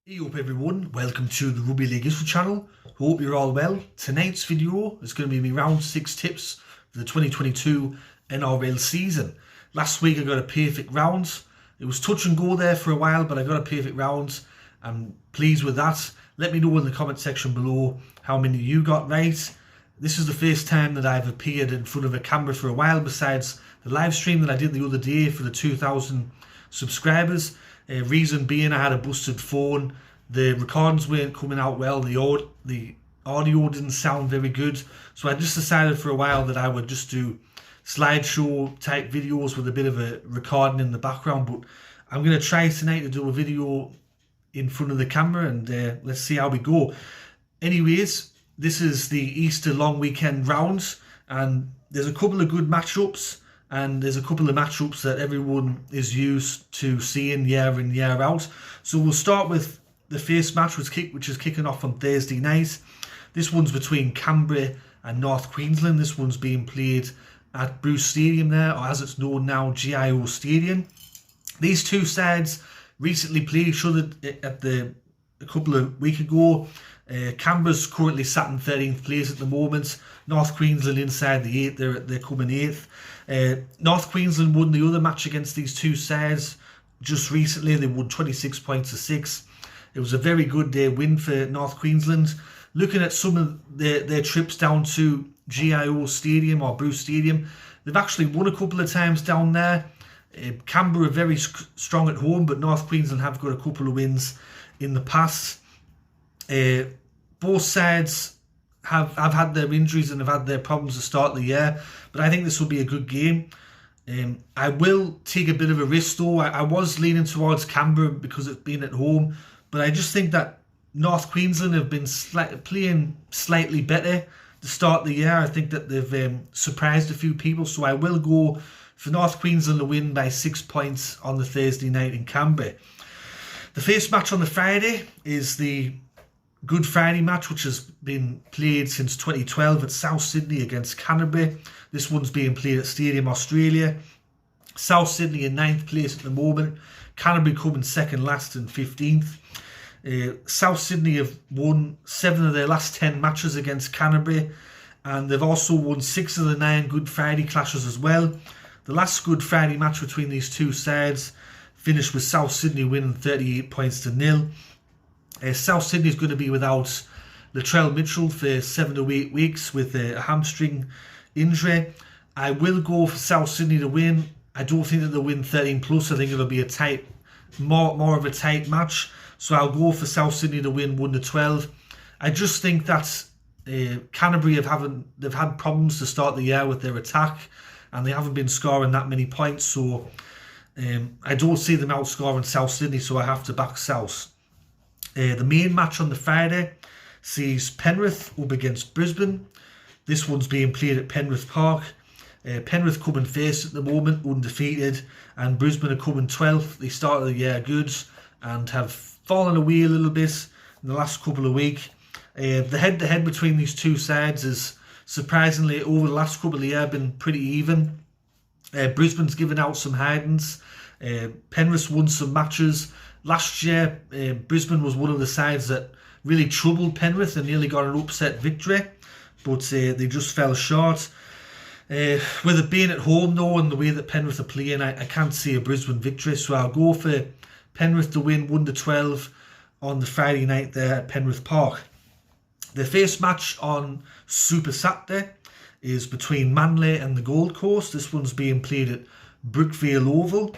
Hey up everyone, welcome to the Rugby League History channel. Hope you're all well. Tonight's video is going to be my round 6 tips for the 2022 NRL season. Last week I got a perfect round. It was touch and go there for a while, but I got a perfect round. I'm pleased with that. Let me know in the comment section below how many you got right. This is the first time that I've appeared in front of a camera for a while, besides the live stream that I did the other day for the 2,000 subscribers. Reason being, I had a busted phone. The recordings weren't coming out well. The audio didn't sound very good. So I just decided for a while that I would just do slideshow type videos with a bit of a recording in the background. But I'm going to try tonight to do a video in front of the camera, and let's see how we go. Anyways, this is the Easter long weekend rounds, and there's a couple of good matchups. And there's a couple of matchups that everyone is used to seeing year in, year out. So we'll start with the first match, which is kicking off on Thursday night. This one's between Canberra and North Queensland. This one's being played at Bruce Stadium there, or as it's known now, GIO Stadium. These two sides recently played each other a couple of weeks ago. Canberra's currently sat in 13th place at the moment. North Queensland inside the 8th, they're coming 8th. North Queensland won the other match against these two sides just recently. They won 26 points to 6. It was a very good win for North Queensland. Looking at some of their trips down to GIO Stadium or Bruce Stadium, they've actually won a couple of times down there. Canberra are very strong at home, but North Queensland have got a couple of wins in the past. Both sides have had their injuries and have had their problems to start the year, but I think this will be a good game. I will take a bit of a risk though. I was leaning towards Canberra because it's been at home, but I just think that North Queensland have been playing slightly better to start the year. I think that they've surprised a few people, so I will go for North Queensland to win by 6 points on the Thursday night in Canberra. The first match on the Friday is the Good Friday match, which has been played since 2012 at South Sydney against Canterbury. This one's being played at Stadium Australia. South Sydney in 9th place at the moment. Canterbury coming second last in 15th. South Sydney have won 7 of their last 10 matches against Canterbury, and they've also won 6 of the 9 Good Friday clashes as well. The last Good Friday match between these two sides finished with South Sydney winning 38 points to 0. South Sydney is going to be without Latrell Mitchell for 7 to 8 weeks with a hamstring injury. I will go for South Sydney to win. I don't think that they'll win 13 plus. I think it'll be a tight, more of a tight match. So I'll go for South Sydney to win 1 to 12. I just think that Canterbury they've had problems to start the year with their attack, and they haven't been scoring that many points. So I don't see them outscoring South Sydney, so I have to back South. The main match on the Friday sees Penrith up against Brisbane. This one's being played at Penrith Park. Penrith coming first at the moment, undefeated, and Brisbane are coming 12th. They started the year good and have fallen away a little bit in the last couple of weeks. The head-to-head between these two sides is surprisingly over the last couple of years been pretty even. Brisbane's given out some hidings. Penrith's won some matches. Last year, Brisbane was one of the sides that really troubled Penrith and nearly got an upset victory, but they just fell short. With it being at home though, and the way that Penrith are playing, I can't see a Brisbane victory, so I'll go for Penrith to win 1 to 12 on the Friday night there at Penrith Park. The first match on Super Saturday is between Manly and the Gold Coast. This one's being played at Brookvale Oval.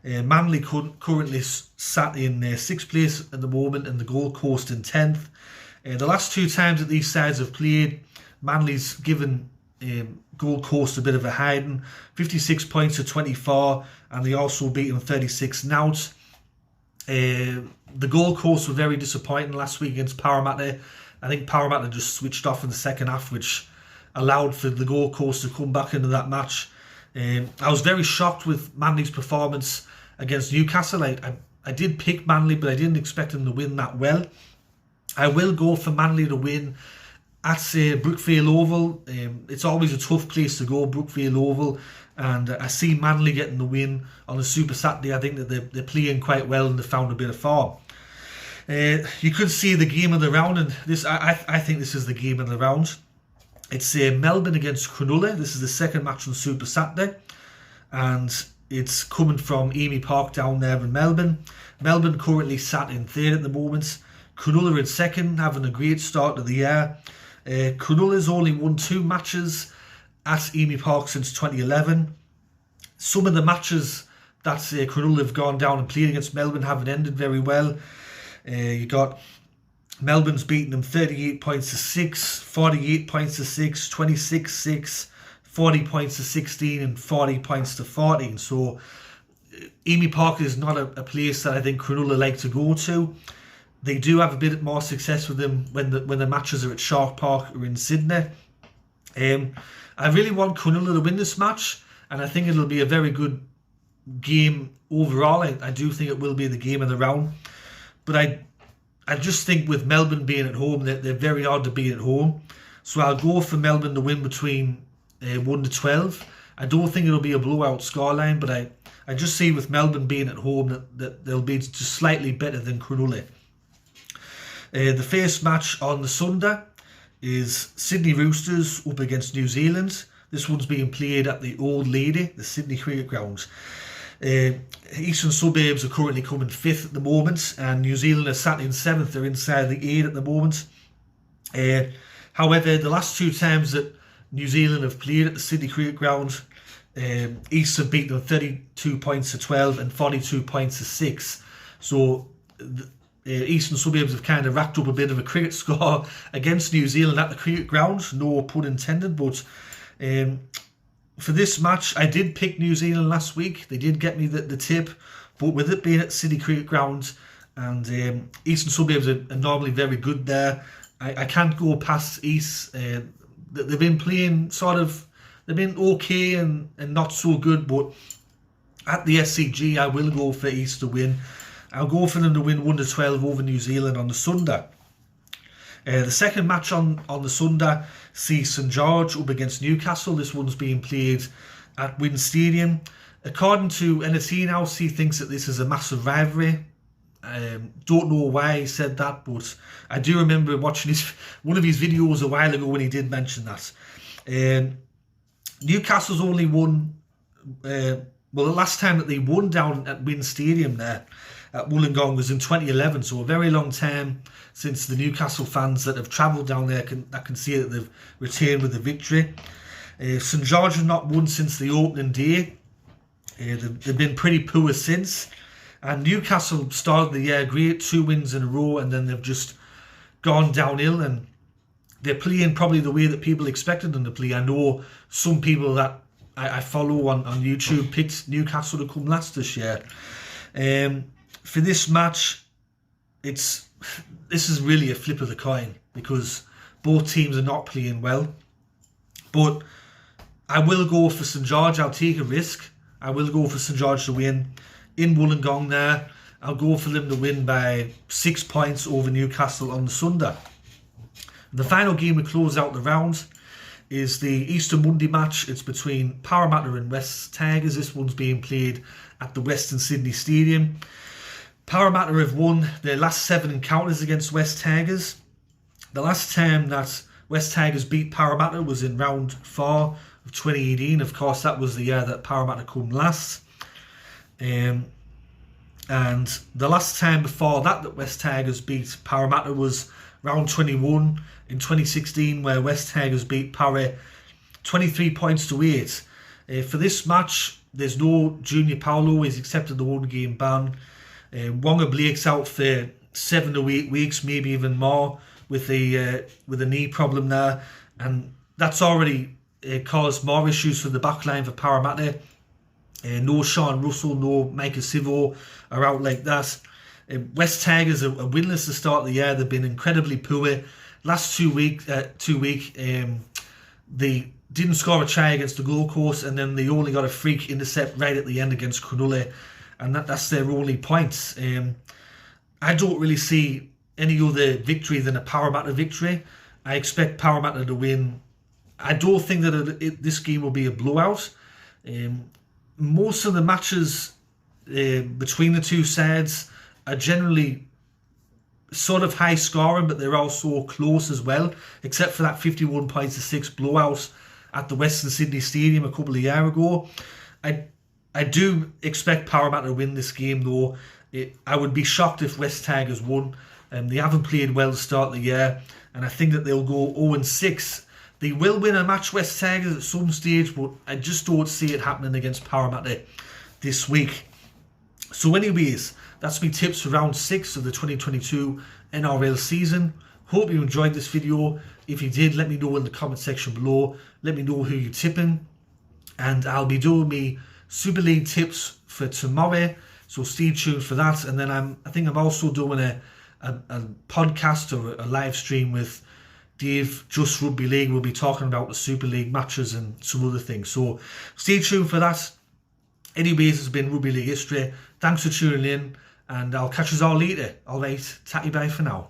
Manly currently sat in 6th place at the moment, and the Gold Coast in 10th. The last 2 times that these sides have played, Manly's given Gold Coast a bit of a hiding, 56 points to 24, and they also beat them 36-0. The Gold Coast were very disappointing last week against Parramatta. I think Parramatta just switched off in the second half, which allowed for the Gold Coast to come back into that match. I was very shocked with Manly's performance against Newcastle. I did pick Manly, but I didn't expect them to win that well. I will go for Manly to win at Brookvale Oval. It's always a tough place to go, Brookvale Oval, and I see Manly getting the win on a Super Saturday. I think that they're playing quite well and they found a bit of form. You could see the game of the round, and this I think this is the game of the round. It's Melbourne against Cronulla. This is the second match on Super Saturday, and it's coming from Amy Park down there in Melbourne. Melbourne currently sat in third at the moment. Cronulla in second, having a great start to the year. Cronulla's only won 2 matches at Amy Park since 2011. Some of the matches that Cronulla have gone down and played against Melbourne haven't ended very well. You got Melbourne's beaten them 38 points to 6, 48 points to 6, 26-6, 40 points to 16 and 40 points to 14. So Amy Park is not a place that I think Cronulla like to go to. They do have a bit more success with them when the matches are at Shark Park or in Sydney. I really want Cronulla to win this match, and I think it'll be a very good game overall. I do think it will be the game of the round. But I just think with Melbourne being at home, they're very hard to beat at home. So I'll go for Melbourne to win between 1 to 12. I don't think it'll be a blowout scoreline, but I just see with Melbourne being at home that they'll be just slightly better than Cronulla. The first match on the Sunday is Sydney Roosters up against New Zealand. This one's being played at the Old Lady, the Sydney Cricket Ground. Eastern Suburbs are currently coming 5th at the moment, and New Zealand are sat in 7th. They're inside the 8 at the moment. However, the last 2 times that New Zealand have played at the Sydney Cricket Ground, East have beaten them 32 points to 12 and 42 points to 6. So Eastern Suburbs have kind of racked up a bit of a cricket score against New Zealand at the cricket ground, no pun intended. But for this match, I did pick New Zealand last week. They did get me the tip, but with it being at Sydney Cricket Ground and Eastern Suburbs are normally very good there, I can't go past East. They've been playing they've been okay and not so good, but at the SCG, I will go for East to win. I'll go for them to win 1 to 12 over New Zealand on the Sunday. The second match on the Sunday sees St George up against Newcastle. This one's being played at Wynn Stadium. According to NRL Round, he thinks that this is a massive rivalry. Don't know why he said that, but I do remember watching one of his videos a while ago when he did mention that. Newcastle's only won, the last time that they won down at Wynn Stadium there at Wollongong was in 2011, so a very long time since the Newcastle fans that have travelled down there can see that they've returned with a victory. St George have not won since the opening day. They've been pretty poor since. And Newcastle started the year great, 2 wins in a row, and then they've just gone downhill, and they're playing probably the way that people expected them to play. I know some people that I follow on YouTube picked Newcastle to come last this year. For this match, this is really a flip of the coin because both teams are not playing well. But I will go for St George. I'll take a risk. I will go for St George to win in Wollongong there. I'll go for them to win by 6 points over Newcastle on the Sunday. The final game to close out the round is the Easter Monday match. It's between Parramatta and West Tigers. This one's being played at the Western Sydney Stadium. Parramatta have won their last 7 encounters against West Tigers. The last time that West Tigers beat Parramatta was in round 4 of 2018. Of course, that was the year that Parramatta come last. And the last time before that West Tigers beat Parramatta was round 21 in 2016, where West Tigers beat Parra 23 points to 8. For this match, there's no Junior Paulo. He's accepted the 1-game ban. Wonga Blake's out for 7 to 8 weeks, maybe even more, with a knee problem there, and that's already caused more issues for the backline for Parramatta. No Sean Russell, no Micah Sivo are out like that. West Tigers are winless to start the year. They've been incredibly poor. Last 2 week, they didn't score a try against the Gold Coast, and then they only got a freak intercept right at the end against Cronulla, and that's their only points. I don't really see any other victory than a Parramatta victory. I expect Parramatta to win. I don't think that this game will be a blowout. Most of the matches between the two sides are generally sort of high scoring, but they're also close as well, except for that 51 points to 6 blowout at the Western Sydney Stadium a couple of years ago. I do expect Parramatta to win this game though. I would be shocked if West Tigers won. They haven't played well to start the year, and I think that they'll go 0-6. They will win a match, West Tigers, at some stage, but I just don't see it happening against Parramatta this week. So anyways, that's my tips for round 6 of the 2022 NRL season. Hope you enjoyed this video. If you did, let me know in the comment section below. Let me know who you're tipping. And I'll be doing me Super League tips for tomorrow, so stay tuned for that. And then I think I'm also doing a podcast or a live stream with Dave, Just Rugby League. We'll be talking about the Super League matches and some other things, so stay tuned for that. Anyways, it's been Rugby League History. Thanks for tuning in, and I'll catch you all later. Alright, tatty bye for now.